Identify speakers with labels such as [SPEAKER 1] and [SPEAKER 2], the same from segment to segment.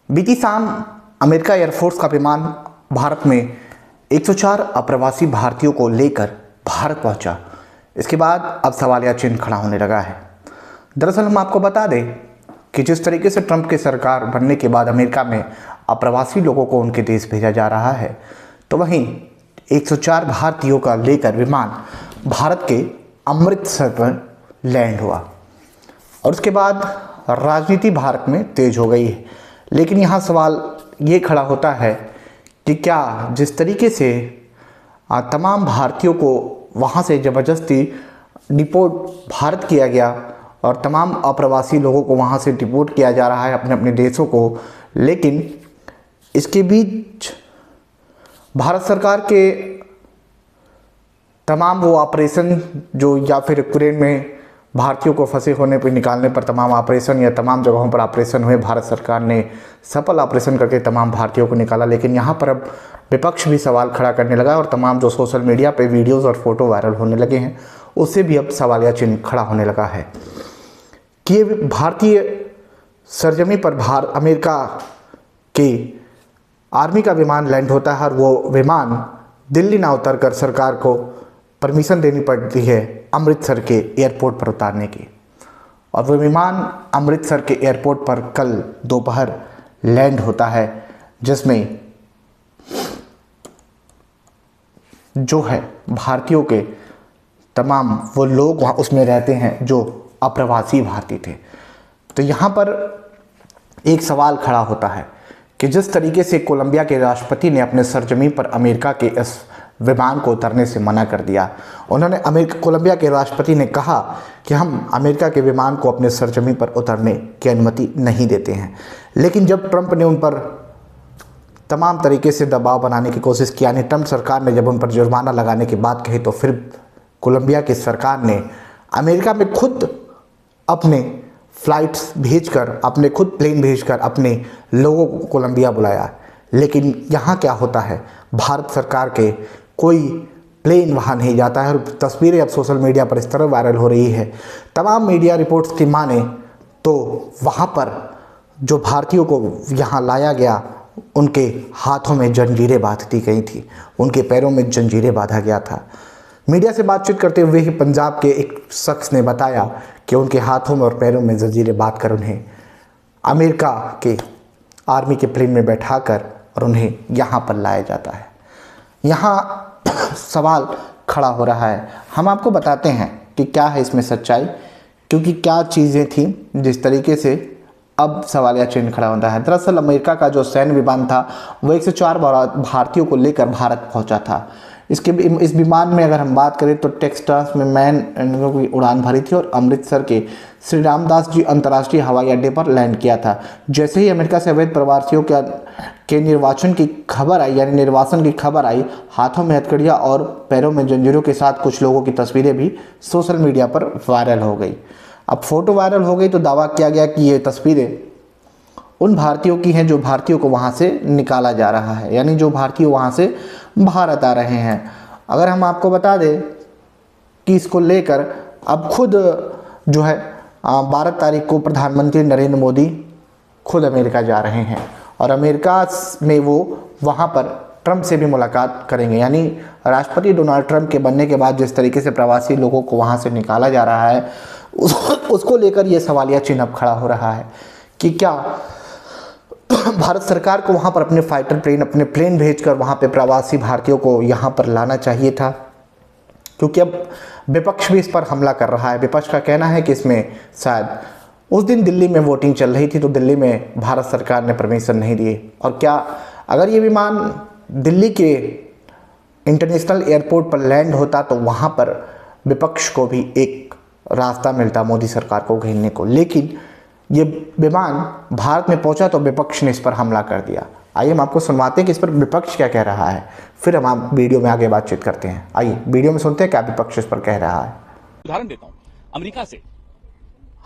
[SPEAKER 1] बीती शाम America air force का विमान भारत में 104 अप्रवासी भारतीयों को लेकर भारत पहुंचा। इसके बाद अब सवालिया चिन्ह खड़ा होने लगा है। दरअसल हम आपको बता दें कि जिस तरीके से ट्रंप की सरकार बनने के बाद अमेरिका में अप्रवासी लोगों को उनके देश भेजा जा रहा है, तो वहीं 104 भारतीयों का लेकर विमान भारत के अमृतसर पर लैंड हुआ और उसके बाद राजनीति भारत में तेज हो गई है। लेकिन यहाँ सवाल ये खड़ा होता है कि क्या जिस तरीके से तमाम भारतीयों को वहाँ से ज़बरदस्ती डिपोर्ट भारत किया गया और तमाम अप्रवासी लोगों को वहाँ से डिपोर्ट किया जा रहा है अपने अपने देशों को, लेकिन इसके बीच भारत सरकार के तमाम वो ऑपरेशन जो या फिर यूक्रेन में भारतीयों को फंसे होने पर निकालने पर तमाम ऑपरेशन या तमाम जगहों पर ऑपरेशन हुए, भारत सरकार ने सफल ऑपरेशन करके तमाम भारतीयों को निकाला। लेकिन यहाँ पर अब विपक्ष भी सवाल खड़ा करने लगा और तमाम जो सोशल मीडिया पे वीडियोस और फोटो वायरल होने लगे हैं उससे भी अब सवालिया चिन्ह खड़ा होने लगा है कि ये भारतीय सरजमी पर अमेरिका के आर्मी का विमान लैंड होता है और वो विमान दिल्ली ना उतर कर सरकार को परमिशन देनी पड़ती है अमृतसर के एयरपोर्ट पर उतारने की, और वो विमान अमृतसर के एयरपोर्ट पर कल दोपहर लैंड होता है, जिसमें जो है भारतीयों के तमाम वो लोग वहाँ उसमें रहते हैं जो अप्रवासी भारतीय थे। तो यहाँ पर एक सवाल खड़ा होता है कि जिस तरीके से कोलंबिया के राष्ट्रपति ने अपने सरजमीन पर अमेरिका के इस विमान को उतरने से मना कर दिया, उन्होंने कोलंबिया के राष्ट्रपति ने कहा कि हम अमेरिका के विमान को अपने सरजमीन पर उतरने की अनुमति नहीं देते हैं। लेकिन जब ट्रंप ने उन पर तमाम तरीके से दबाव बनाने की कोशिश की, यानी ट्रंप सरकार ने जब उन पर जुर्माना लगाने की बात कही, तो फिर कोलंबिया की सरकार ने अमेरिका में खुद अपने फ्लाइट्स भेजकर, अपने खुद प्लेन भेजकर अपने लोगों को कोलंबिया बुलाया। लेकिन यहाँ क्या होता है, भारत सरकार के कोई प्लेन वहाँ नहीं जाता है और तस्वीरें अब सोशल मीडिया पर इस तरह वायरल हो रही है। तमाम मीडिया रिपोर्ट्स की माने तो वहाँ पर जो भारतीयों को यहाँ लाया गया उनके हाथों में जंजीरें बांध दी गई थी, उनके पैरों में जंजीरें बांधा गया था। मीडिया से बातचीत करते हुए ही पंजाब के एक शख्स ने बताया कि उनके हाथों में और पैरों में जंजीरें बांध कर उन्हें अमेरिका के आर्मी के प्लेन में बैठाकर और उन्हें यहाँ पर लाया जाता है। यहाँ सवाल खड़ा हो रहा है। हम आपको बताते हैं कि क्या है इसमें सच्चाई, क्योंकि क्या चीज़ें थी जिस तरीके से अब सवालिया चिन्ह खड़ा होता है। दरअसल अमेरिका का जो सैन्य विमान था वो 104 भारतीयों को लेकर भारत पहुंचा था। इस विमान में अगर हम बात करें तो टेक्सास में मैन की उड़ान भरी थी और अमृतसर के श्री रामदास जी अंतर्राष्ट्रीय हवाई अड्डे पर लैंड किया था। जैसे ही अमेरिका से अवैध प्रवासियों के निर्वाचन की खबर आई, यानी निर्वासन की खबर आई, हाथों में हथकड़ियाँ और पैरों में जंजीरों के साथ कुछ लोगों की तस्वीरें भी सोशल मीडिया पर वायरल हो गई। अब फोटो वायरल हो गई तो दावा किया गया कि ये तस्वीरें उन भारतीयों की हैं जो भारतीयों को वहाँ से निकाला जा रहा है, यानी जो भारतीय वहाँ से भारत आ रहे हैं। अगर हम आपको बता दें कि इसको लेकर अब खुद जो है 12 तारीख को प्रधानमंत्री नरेंद्र मोदी खुद अमेरिका जा रहे हैं और अमेरिका में वो वहाँ पर ट्रंप से भी मुलाकात करेंगे। यानी राष्ट्रपति डोनाल्ड ट्रंप के बनने के बाद जिस तरीके से प्रवासी लोगों को वहाँ से निकाला जा रहा है उसको लेकर ये सवालिया चिन्ह अब खड़ा हो रहा है कि क्या भारत सरकार को वहाँ पर अपने फाइटर प्लेन, अपने प्लेन भेजकर वहाँ पे प्रवासी भारतीयों को यहाँ पर लाना चाहिए था, क्योंकि अब विपक्ष भी इस पर हमला कर रहा है। विपक्ष का कहना है कि इसमें शायद उस दिन दिल्ली में वोटिंग चल रही थी तो दिल्ली में भारत सरकार ने परमिशन नहीं दी, और क्या अगर ये विमान दिल्ली के इंटरनेशनल एयरपोर्ट पर लैंड होता तो वहाँ पर विपक्ष को भी एक रास्ता मिलता मोदी सरकार को घेरने को। लेकिन ये विमान भारत में पहुंचा तो विपक्ष ने इस पर हमला कर दिया। आइए हम आपको सुनवाते हैं कि इस पर विपक्ष क्या कह रहा है, फिर हम आप वीडियो में आगे बातचीत करते हैं। आइए वीडियो में सुनते हैं क्या विपक्ष इस पर कह रहा है।
[SPEAKER 2] उदाहरण देता हूं, अमेरिका से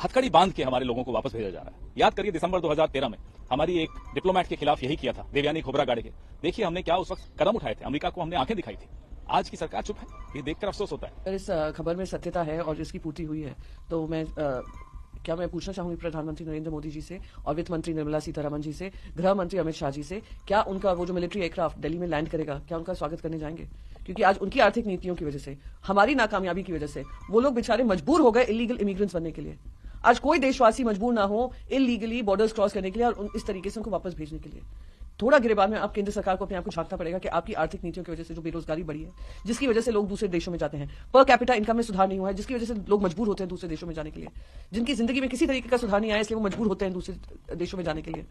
[SPEAKER 2] हथकड़ी बांध के हमारे लोगों को वापस भेजा जा रहा है। याद करिए दिसंबर 2013 में हमारी एक डिप्लोमेट के खिलाफ यही किया था, देवयानी खोबरागाड़े के। देखिए हमने क्या उस वक्त कदम उठाए थे, अमेरिका को हमने आंखें दिखाई थी। आज की सरकार चुप है, ये देखकर अफसोस होता है।
[SPEAKER 3] अगर इस खबर में सत्यता है और इसकी पूर्ति हुई है तो मैं क्या मैं पूछना चाहूंगी प्रधानमंत्री नरेंद्र मोदी जी से और वित्त मंत्री निर्मला सीतारमण जी से, गृह मंत्री अमित शाह जी से, क्या उनका वो जो मिलिट्री एयरक्राफ्ट दिल्ली में लैंड करेगा, क्या उनका स्वागत करने जाएंगे? क्योंकि आज उनकी आर्थिक नीतियों की वजह से, हमारी नाकामयाबी की वजह से वो लोग बेचारे मजबूर हो गए इलीगल इमिग्रेंट्स बनने के लिए। आज कोई देशवासी मजबूर ना हो इलीगली बॉर्डर्स क्रॉस करने के लिए और इस तरीके से उनको वापस भेजने के लिए। थोड़ा गिरेबान में आप केंद्र सरकार को अपने आप को झांकना पड़ेगा कि आपकी आर्थिक नीतियों की वजह से जो बेरोजगारी बढ़ी है, जिसकी वजह से लोग दूसरे देशों में जाते हैं, पर कैपिटा इनकम में सुधार नहीं हुआ है, जिसकी वजह से लोग मजबूर होते हैं दूसरे देशों में जाने के लिए, जिनकी जिंदगी में किसी तरीके का सुधार नहीं आया इसलिए वो मजबूर होते हैं दूसरे देशों में जाने के लिए।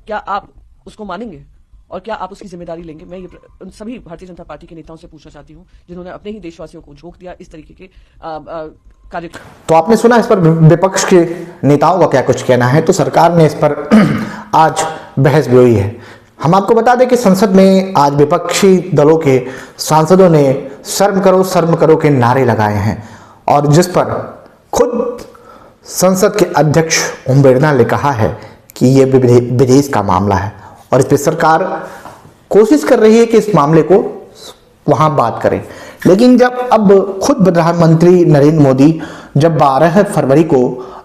[SPEAKER 3] क्या आप उसको मानेंगे और क्या आप उसकी जिम्मेदारी लेंगे? मैं ये उन सभी भारतीय जनता पार्टी के नेताओं से पूछना चाहती हूं जिन्होंने अपने ही देशवासियों को झोंक दिया इस तरीके के कार्य।
[SPEAKER 1] तो आपने सुना इस पर विपक्ष के नेताओं का क्या कुछ कहना है। तो सरकार ने इस पर आज बहस भी हुई है। हम आपको बता दें कि संसद में आज विपक्षी दलों के सांसदों ने शर्म करो के नारे लगाए हैं और जिस पर खुद संसद के अध्यक्ष ओम बिरला ने कहा है कि यह विदेश का मामला है और इस पर सरकार कोशिश कर रही है कि इस मामले को वहां बात करें। लेकिन जब अब खुद प्रधानमंत्री नरेंद्र मोदी जब 12 फरवरी को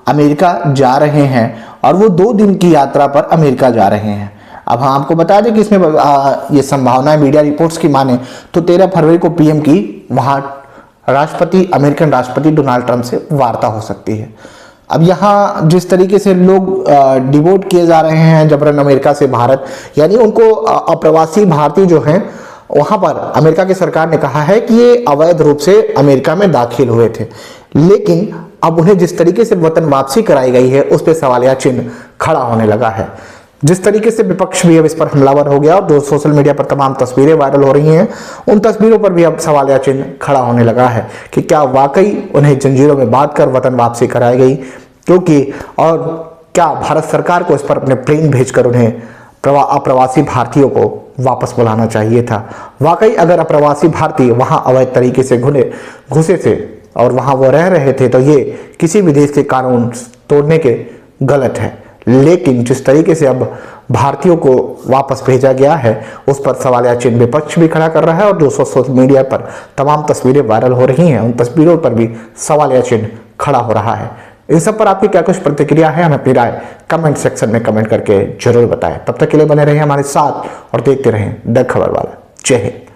[SPEAKER 1] अमेरिका जा रहे हैं और वो 2 दिन की यात्रा पर अमेरिका जा रहे हैं। अब हम आपको बता दें कि इसमें ये संभावना है, मीडिया रिपोर्ट्स की माने तो 13 फरवरी को पीएम की वहां अमेरिकन राष्ट्रपति डोनाल्ड ट्रंप से वार्ता हो सकती है। अब यहाँ जिस तरीके से लोग डिवोट किए जा रहे हैं जबरन अमेरिका से भारत, यानी उनको अप्रवासी भारतीय जो हैं वहां पर अमेरिका की सरकार ने कहा है कि ये अवैध रूप से अमेरिका में दाखिल हुए थे, लेकिन अब उन्हें जिस तरीके से वतन वापसी कराई गई है उस पर सवालिया चिन्ह खड़ा होने लगा है। जिस तरीके से विपक्ष भी अब इस पर हमलावर हो गया और जो सोशल मीडिया पर तमाम तस्वीरें वायरल हो रही हैं उन तस्वीरों पर भी अब सवालिया चिन्ह खड़ा होने लगा है कि क्या वाकई उन्हें जंजीरों में बांध कर वतन वापसी कराई गई, क्योंकि और क्या भारत सरकार को इस पर अपने प्लेन भेजकर उन्हें अप्रवासी भारतीयों को वापस बुलाना चाहिए था। वाकई अगर अप्रवासी भारतीय वहां अवैध तरीके से घुसे थे और वहां वो रह रहे थे तो ये किसी भी देश के कानून तोड़ने के गलत है, लेकिन जिस तरीके से अब भारतीयों को वापस भेजा गया है उस पर सवालिया चिन्ह विपक्ष भी खड़ा कर रहा है और जो सोशल मीडिया पर तमाम तस्वीरें वायरल हो रही हैं उन तस्वीरों पर भी सवालिया चिन्ह खड़ा हो रहा है। इन सब पर आपकी क्या कुछ प्रतिक्रिया है, हमें अपनी राय कमेंट सेक्शन में कमेंट करके जरूर बताएं। तब तक के लिए बने रहें हमारे साथ और देखते रहें द खबर वाला। जय हिंद।